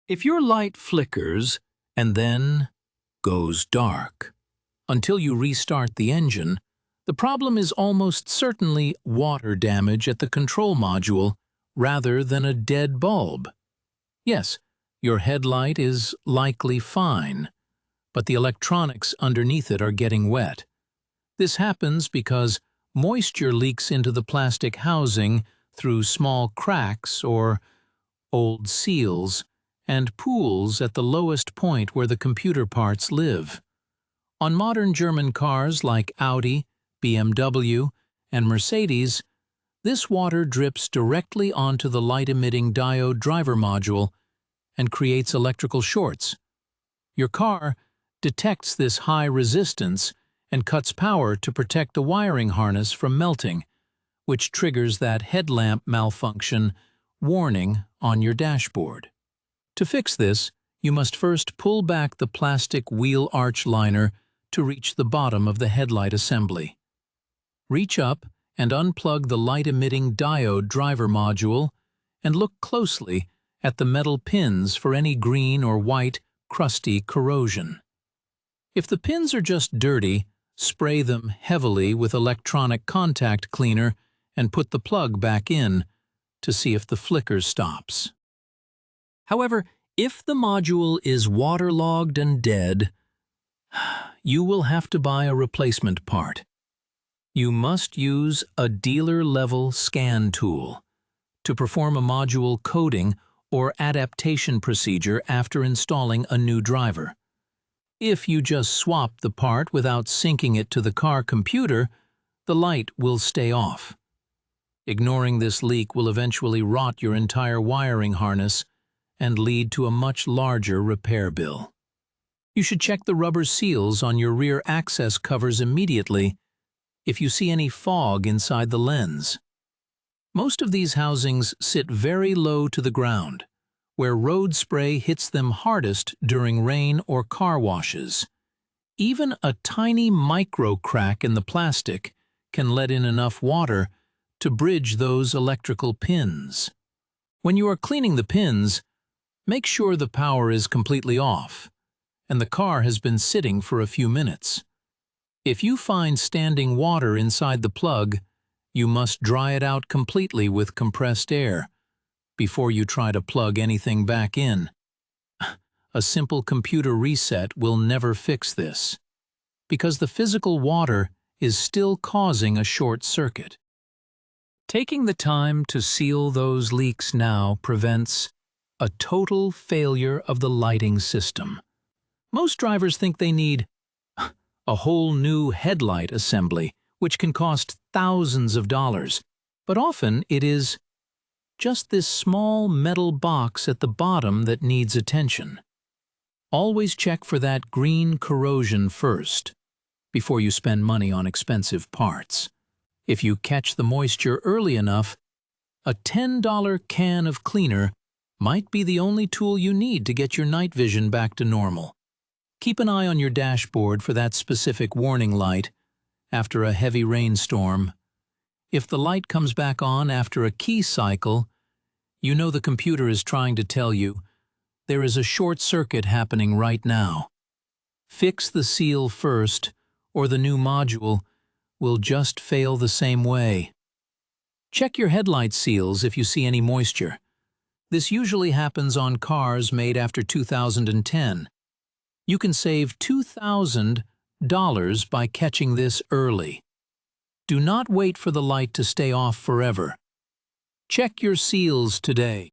If your light flickers and then goes dark until you restart the engine, the problem is almost certainly water damage at the control module rather than a dead bulb. Yes, your headlight is likely fine, but the electronics underneath it are getting wet. This happens because moisture leaks into the plastic housing through small cracks or old seals and pools at the lowest point where the computer parts live. On modern German cars like Audi, BMW, and Mercedes, this water drips directly onto the light-emitting diode driver module and creates electrical shorts. Your car detects this high resistance and cuts power to protect the wiring harness from melting, which triggers that headlamp malfunction warning on your dashboard. To fix this, you must first pull back the plastic wheel arch liner to reach the bottom of the headlight assembly. Reach up and unplug the light-emitting diode driver module and look closely at the metal pins for any green or white, crusty corrosion. If the pins are just dirty, spray them heavily with electronic contact cleaner and put the plug back in to see if the flicker stops. However, if the module is waterlogged and dead, you will have to buy a replacement part. You must use a dealer-level scan tool to perform a module coding or adaptation procedure after installing a new driver. If you just swap the part without syncing it to the car computer, the light will stay off. Ignoring this leak will eventually rot your entire wiring harness and lead to a much larger repair bill. You should check the rubber seals on your rear access covers immediately if you see any fog inside the lens. Most of these housings sit very low to the ground, where road spray hits them hardest during rain or car washes. Even a tiny micro crack in the plastic can let in enough water to bridge those electrical pins. When you are cleaning the pins, make sure the power is completely off and the car has been sitting for a few minutes. If you find standing water inside the plug, you must dry it out completely with compressed air before you try to plug anything back in. A simple computer reset will never fix this, because the physical water is still causing a short circuit. Taking the time to seal those leaks now prevents a total failure of the lighting system. Most drivers think they need a whole new headlight assembly, which can cost thousands of dollars, but often it is just this small metal box at the bottom that needs attention. Always check for that green corrosion first, before you spend money on expensive parts. If you catch the moisture early enough, a $10 can of cleaner might be the only tool you need to get your night vision back to normal. Keep an eye on your dashboard for that specific warning light after a heavy rainstorm. If the light comes back on after a key cycle, you know the computer is trying to tell you there is a short circuit happening right now. Fix the seal first, or the new module will just fail the same way. Check your headlight seals if you see any moisture. This usually happens on cars made after 2010. You can save $2,000 by catching this early. Do not wait for the light to stay off forever. Check your seals today.